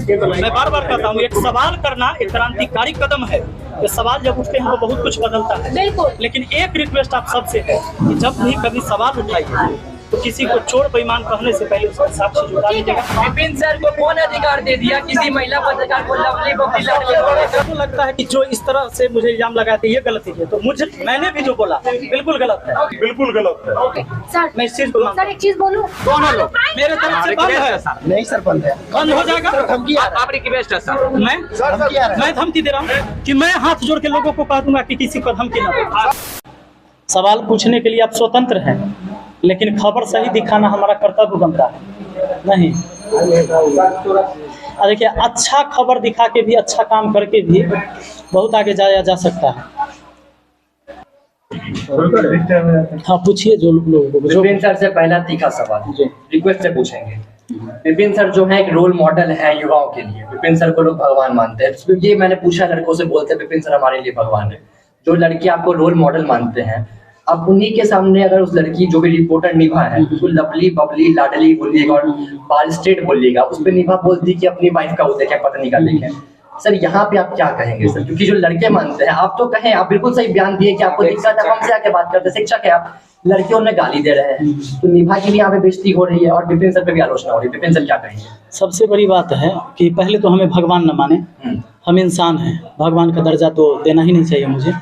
मैं बार बार कहता हूँ, एक सवाल करना एक क्रांतिकारी कदम है। ये सवाल जब उठते हैं तो बहुत कुछ बदलता है। बिल्कुल। लेकिन एक रिक्वेस्ट आप सबसे है कि जब भी कभी सवाल उठाइए तो किसी को चोर बेईमान कहने से पहले उसका साक्ष्य जुटा दीजिएगा। विपिन सर को कौन अधिकार दे दिया किसी महिला पत्रकार को लवली बबली लड़के को लगता है कि जो इस तरह से मुझे इल्जाम लगाते ये गलती है, तो मुझे मैंने भी जो बोला बिल्कुल गलत है, बिल्कुल गलत है। सर मैं इस चीज को सर एक चीज बोलूं, दोनों लोग मेरे तरफ से बंद है। नहीं सर, बंद है, बंद हो जाएगा। आप रिक्वेस्ट है सर। मैं धमकी दे रहा हूँ कि मैं हाथ जोड़ के लोगों को कह दूंगा कि किसी को धमकी न दो। सवाल पूछने के लिए आप स्वतंत्र हैं, लेकिन खबर सही दिखाना हमारा कर्तव्य बनता है। नहीं देखिए, अच्छा खबर दिखा के भी, अच्छा काम करके भी बहुत आगे जाया जा सकता है। हाँ पूछिए जो लोग। विपिन सर से पहला तीखा सवाल रिक्वेस्ट से पूछेंगे। विपिन सर जो है एक रोल मॉडल है युवाओं के लिए। विपिन सर को लोग भगवान मानते हैं। ये मैंने पूछा लड़कों से, बोलते हैं विपिन सर हमारे लिए भगवान है। जो लड़के आपको रोल मॉडल मानते हैं, अब उन्हीं के सामने अगर उस लड़की जो भी रिपोर्टर निभा है उसको लवली बबली लाडली बोलिएगा और बाल स्ट्रेट बोलिएगा, उस पर निभा बोलती कि अपनी वाइफ का वो देखे पत्नी का देखे। सर यहाँ पे आप क्या कहेंगे सर? क्योंकि जो लड़के मानते हैं, आप तो कहें, आप बिल्कुल सही बयान दिए कि आपको दिक्कत है, हमसे आके बात करते, शिक्षक है आप, लड़कियों ने गाली दे रहे हैं, तो निभा की भी यहाँ पे बेइज्जती हो रही है और विपिन सर पे भी आलोचना हो रही है। विपिन सर क्या कहेंगे? सबसे बड़ी बात है कि पहले तो हमें भगवान न माने, हम इंसान हैं, भगवान का दर्जा तो देना ही नहीं चाहिए मुझे।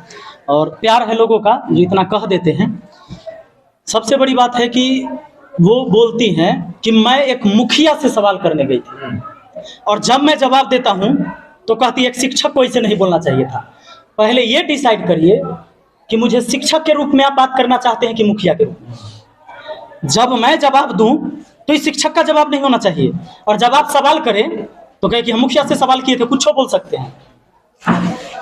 और प्यार है लोगों का जो इतना कह देते हैं। सबसे बड़ी बात है कि वो बोलती हैं कि मैं एक मुखिया से सवाल करने गई थी, और जब मैं जवाब देता हूं तो कहती है एक शिक्षक को ऐसे नहीं बोलना चाहिए था। पहले ये डिसाइड करिए कि मुझे शिक्षक के रूप में आप बात करना चाहते हैं कि मुखिया के रूप में। जब मैं जवाब दूं तो इस शिक्षक का जवाब नहीं होना चाहिए, और जब आप सवाल करें तो कहे कि हम मुखिया से सवाल किए थे, कुछ बोल सकते हैं,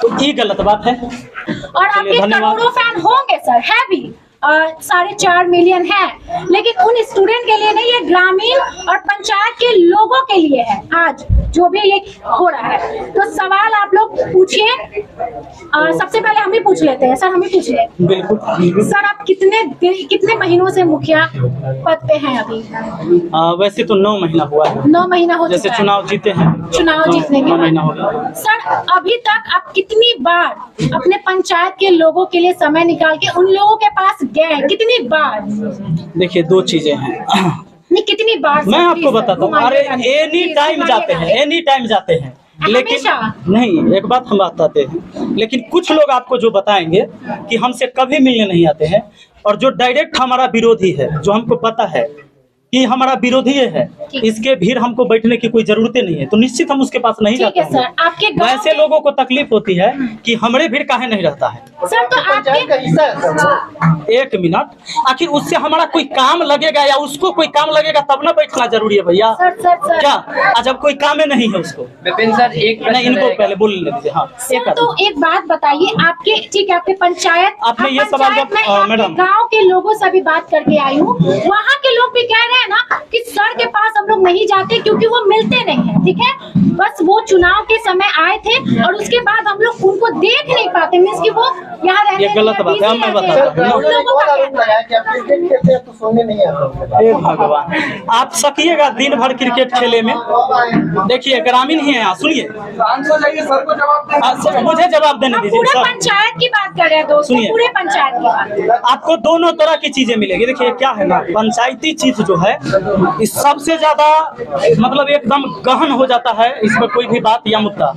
तो ये गलत बात है। और आपके करोड़ों फैन होंगे सर, है भी 4.5 मिलियन है, लेकिन उन स्टूडेंट के लिए नहीं, ये ग्रामीण और पंचायत के लोगों के लिए है आज जो भी ये हो रहा है। तो सवाल आप लोग पूछिए। सबसे पहले हम ही पूछ लेते हैं सर, हम ही पूछ लेते हैं। बिल्कुल सर, आप कितने महीनों से मुखिया पद पे हैं अभी? वैसे तो 9 महीना हुआ है। 9 महीना हो जैसे चुनाव जीते हैं, चुनाव जीतने के 9 महीना हो गया। सर, अभी तक आप कितनी बार अपने पंचायत के लोगों के लिए समय निकाल के उन लोगों के पास गए? कितनी बार? देखिए, 2 चीजें हैं। नहीं, कितनी बार? मैं आपको बताता हूँ, अरे एनी टाइम जाते हैं, एनी टाइम जाते हैं, लेकिन नहीं, एक बात हम बताते हैं, लेकिन कुछ लोग आपको जो बताएंगे कि हमसे कभी मिलने नहीं आते हैं, और जो डायरेक्ट हमारा विरोधी है, जो हमको पता है कि हमारा विरोधी है, इसके भीड़ हमको बैठने की कोई जरूरत नहीं है, तो निश्चित हम उसके पास नहीं जाते हैं। आपके वैसे लोगों को तकलीफ होती है कि हमारे भीड़ काहे नहीं रहता है। सर, तो आपके 1 मिनट, आखिर उससे हमारा कोई काम लगेगा या उसको कोई काम लगेगा तब ना बैठना जरूरी है भैया। सर, क्या जब कोई काम नहीं है उसको? विपिन सर एक नहीं, इनको पहले बोल दीजिए। हाँ सर, तो एक बात बताइए, आपके ठीक है, आपके पंचायत, आपने ये सवाल जब मैडम गाँव के लोगों से भी बात करके आई हूँ, वहाँ के लोग भी कह रहे हैं ना कि सर के पास हम लोग नहीं जाते क्योंकि वो मिलते नहीं है। ठीक है, बस वो चुनाव के समय आए थे और उसके बाद हम लोग उनको देख नहीं पाते, मींस कि वो यहाँ रहते। ये गलत बात है, मैं बताता हूँ। भगवान, आप सकिएगा दिन भर क्रिकेट खेले में। देखिए, ग्रामीण ही है यहाँ, सुनिए, मुझे जवाब देने दीजिए। पूरे पंचायत की बात कर रहे हैं दोस्तों, पूरे पंचायत की बात। आपको दोनों तरह की चीजें मिलेगी। देखिए क्या है ना, पंचायती चीज जो है इस सबसे ज्यादा मतलब एकदम गहन हो जाता है, इसमें कोई भी बात या मुद्दा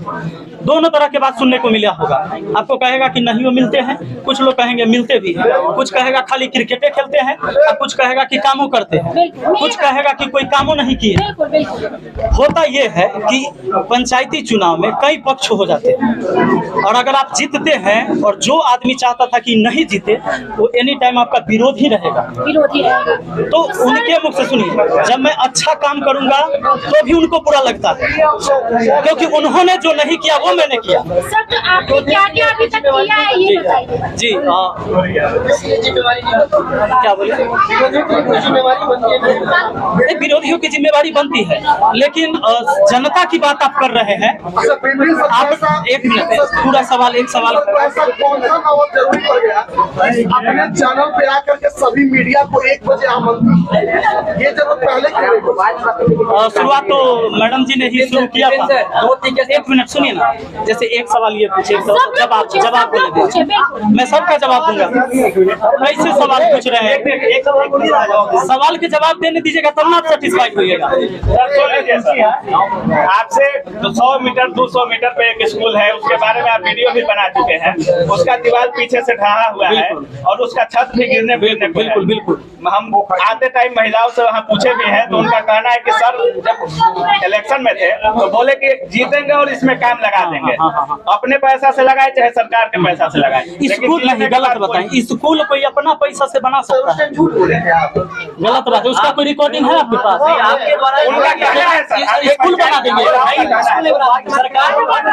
दोनों तरह के बात सुनने को मिला होगा। आपको कहेगा कि नहीं वो मिलते हैं, कुछ लोग कहेंगे मिलते भी हैं, कुछ कहेगा खाली क्रिकेटे खेलते हैं, और कुछ कहेगा कि कामों करते हैं, कुछ कहेगा कि कोई कामों नहीं किए। होता ये है कि पंचायती चुनाव में कई पक्ष हो जाते हैं, और अगर आप जीतते हैं और जो आदमी चाहता था कि नहीं जीते वो एनी टाइम आपका विरोधी रहेगा। तो उनके मुख से सुनिए, जब मैं अच्छा काम करूंगा तो भी उनको बुरा लगता है, क्योंकि उन्होंने जो नहीं किया वो वो मैंने किया। सर तो आपने क्या क्या अभी तक किया है ये बताइए। जी क्या बोले, विरोधियों की जिम्मेवारी बनती है, लेकिन जनता की बात आप कर रहे हैं। आप एक मिनट, पूरा सवाल, एक सवाल अपने चैनल पे आकर के सभी मीडिया को 1 बजे आमंत्रित, ये जरूरत पहले शुरुआत तो मैडम जी ने ही शुरू किया था। एक मिनट सुनिए ना, जैसे एक सवाल ये पूछे तो जवाब बोले, मैं सबका जवाब दूंगा। कैसे सवाल पूछ रहे हैं, सवाल के जवाब देने दीजिएगा तब ना आप सेटिस्फाइड होइएगा। आपसे 100 मीटर 200 मीटर पे एक स्कूल है, उसके बारे में आप वीडियो भी बना चुके हैं। उसका दीवार पीछे से ढहा हुआ है और उसका छत भी गिरने बिल्कुल। हम आते टाइम महिलाओं से वहाँ पूछे भी हैं, तो उनका कहना है कि सर जब इलेक्शन में थे तो बोले कि जीतेंगे और इसमें काम लगा देंगे। अपने पैसा से लगाए चाहे सरकार के पैसा से लगाए। स्कूल नहीं, गलत बताएं, स्कूल कोई अपना पैसा से बना सकता है, गलत बात है। उसका कोई रिकॉर्डिंग है आपके पास? आपके द्वारा उनका कहना है सर स्कूल बना देंगे सरकार,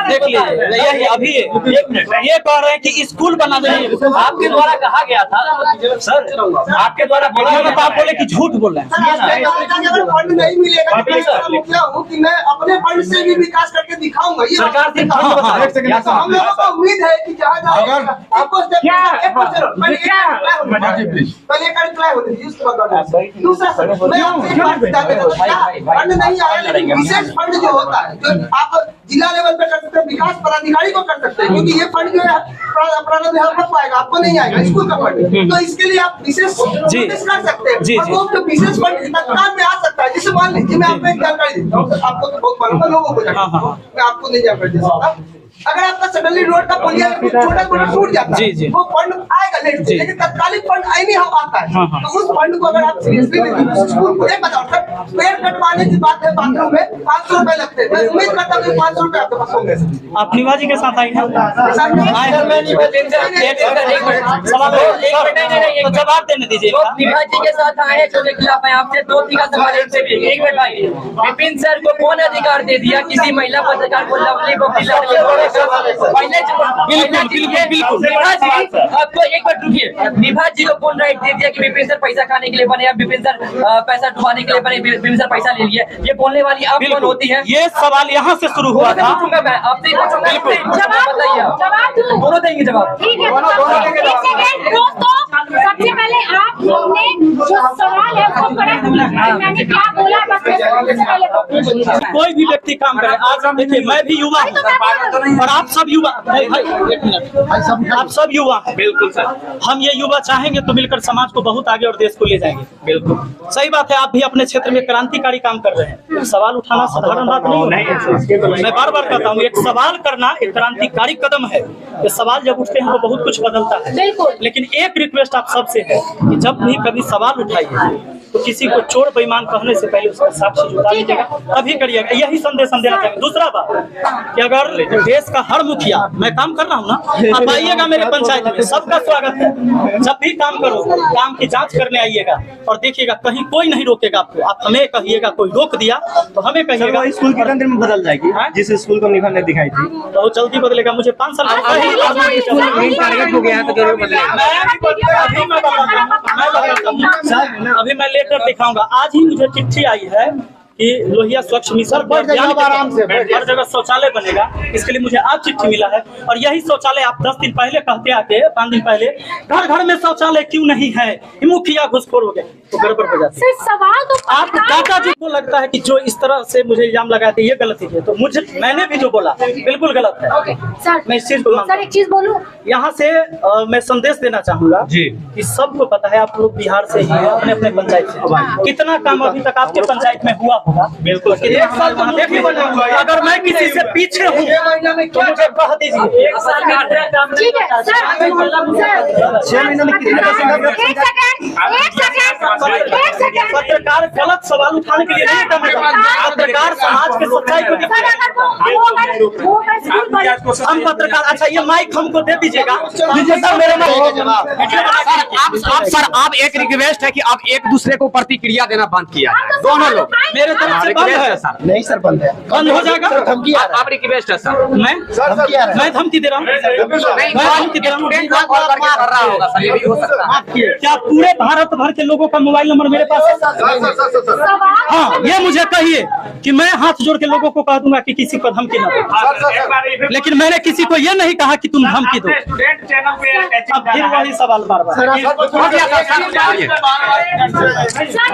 देख लीजिए यही अभी ये कह रहे हैं कि स्कूल बना देंगे। आपके द्वारा कहा गया था सर, आपके द्वारा तो आप बोले कि झूठ बोल रहे हैं। अगर फंड नहीं मिलेगा तो मैं हूँ कि मैं अपने फंड से भी विकास करके दिखाऊंगा। ये सरकार से हम लोगों को उम्मीद है कि जहाँ आपको दूसरा फंड नहीं आया, लेकिन विशेष फंड जो होता है जो आप जिला लेवल पे कर सकते हैं, विकास पदाधिकारी को कर सकते हैं, क्योंकि ये फंड जो है प्रारंभ यहाँ पर पाएगा, आपको नहीं आएगा स्कूल का फंड। तो इसके लिए आप विशेष कर सकते हैं और वो विशेष फंड तत्काल में आ सकता है। जैसे मान लीजिए मैं आपको एक जानकारी देता हूँ, आपको तो बहुत मालूम है, लोगों को मैं आपको नहीं जानकारी दे सकता। अगर आपका सडनली रोड का पुलिया छोटा छोटा टूट जाता है, वो फंड आएगा लेट से, लेकिन तत्कालिक फंड नहीं आता है। तो उस फंड को अगर आप सीरियसली लेते स्कूल को, एक बताओ सर, पेड़ कटवाने की बात है, बाथरूम में 500 रुपए लगते हैं, मैं उम्मीद करता हूँ 500 रुपए आपके पास होंगे। आप निभा जी के साथ आई हैं, तो जवाब देने दीजिए। निभा जी के साथ आए हैं, जो खिलाफ है आपसे 2-3 का सवाल एक मिनट भाई, विपिन सर को कौन अधिकार दे दिया किसी महिला पत्रकार को लवली बकरी बिल्कुल निभा जी, आपको एक बार रुकिए, निभा जी को कौन राइट दे दिया कि विपिन सर पैसा खाने के लिए बने या विपिन सर पैसा डुबाने के लिए बने, विपिन सर पैसा ले लिए? ये बोलने वाली आप कौन होती है? ये सवाल यहाँ से शुरू हुआ था। पूछूंगा मैं आपसे, बताइए, दोनों देंगे जवाब। ठीक है, दोस्तों सबसे पहले आप लोगने जो सवाल है वो करेक्ट किया, मैंने क्या बोला बस कोई भी व्यक्ति काम करे। आज देखिए मैं भी युवा हूँ और आप सब युवा, एक मिनट, आप सब युवा हैं। बिल्कुल सर, हम ये युवा चाहेंगे तो मिलकर समाज को बहुत आगे और देश को ले जाएंगे। बिल्कुल सही बात है, आप भी अपने क्षेत्र में क्रांतिकारी काम कर रहे हैं। सवाल उठाना साधारण बात नहीं है। मैं बार बार कहता हूँ, एक सवाल करना एक क्रांतिकारी कदम है। ये सवाल जब उठते हैं तो बहुत कुछ बदलता है। लेकिन एक रिक्वेस्ट आप सबसे है कि जब भी कभी सवाल उठाइए तो किसी को चोर बेईमान कहने से पहले उसका साक्ष्य जुटा लीजिएगा, तभी करिएगा। यही संदेश हम देना चाहेंगे। दूसरा बात कि अगर देश का हर मुखिया, मैं काम कर रहा हूँ ना, आप आइएगा मेरे पंचायत में, सबका स्वागत है। जब भी काम करो, काम की जांच करने आइएगा और देखिएगा कहीं कोई नहीं रोकेगा आपको। आप हमें कहिएगा कोई रोक दिया तो हमें कहिएगा। स्कूल के अंदर में बदल जाएगी, जिस स्कूल को निभा ने दिखाई थी बहुत जल्दी बदलेगा। मुझे 5 साल टारगेट हो गया तो जरूर बदलेगा। अभी मैं लेटर दिखाऊंगा। आज ही मुझे चिट्ठी आई है कि लोहिया स्वच्छ मिशन आराम से हर जगह शौचालय बनेगा, इसके लिए मुझे आज चिट्ठी मिला है। और यही शौचालय आप 10 दिन पहले कहते आके, 5 दिन पहले, घर घर में शौचालय क्यों नहीं है, मुखिया घुसखोर हो गए, तो गड़बड़ हो जाती है। सवाल तो आप दादाजी को लगता है कि जो इस तरह से मुझे इल्जाम लगाते ये गलत है, तो मुझे मैंने भी जो बोला बिल्कुल गलत है। सर मैं इस चीज को सर एक चीज बोलूं, यहाँ से मैं संदेश देना चाहूंगा जी कि सबको पता है, आप लोग बिहार से ही हैं, अपने अपने पंचायत से कितना काम अभी तक आपके पंचायत में हुआ होगा। बिल्कुल, 1 साल तो मुझे भी बना हुआ है। अगर मैं किसी से पीछे हूँ तो मुझे कह दीजिए। 1 साल में ठीक है सर, 6 महीने में एक सेकंड पत्रकार गलत सवाल उठाने के लिए नहीं करना। पत्रकार समाज के सच्चाई को सर अगर वो अगर स्कूल पर हम पत्रकार, अच्छा ये माइक हमको दे दीजिएगा, सर मेरे आप एक रिक्वेस्ट है कि आप एक दूसरे को प्रतिक्रिया देना बंद किया जाए, दोनों लोग। मेरे तरफ से बंद है सर, नहीं सर बंद है, बंद हो जाएगा। आप रिक्वेस्ट है सर, मैं धमकी दे रहा हूँ, मैं धमकी दे रहा हूँ। कर रहा होगा सर, ये भी हो सकता है। क्या पूरे भारत भर के लोगों का मोबाइल नंबर मेरे पास है? सवाल हाँ, ये मुझे कहिए कि मैं हाथ जोड़ के लोगों को कह दूंगा कि किसी को धमकी ना दो, लेकिन मैंने किसी को ये नहीं कहा कि तुम धमकी दो। स्टूडेंट चैनल पे अब फिर वही सवाल बार बार। हो गया सर, सर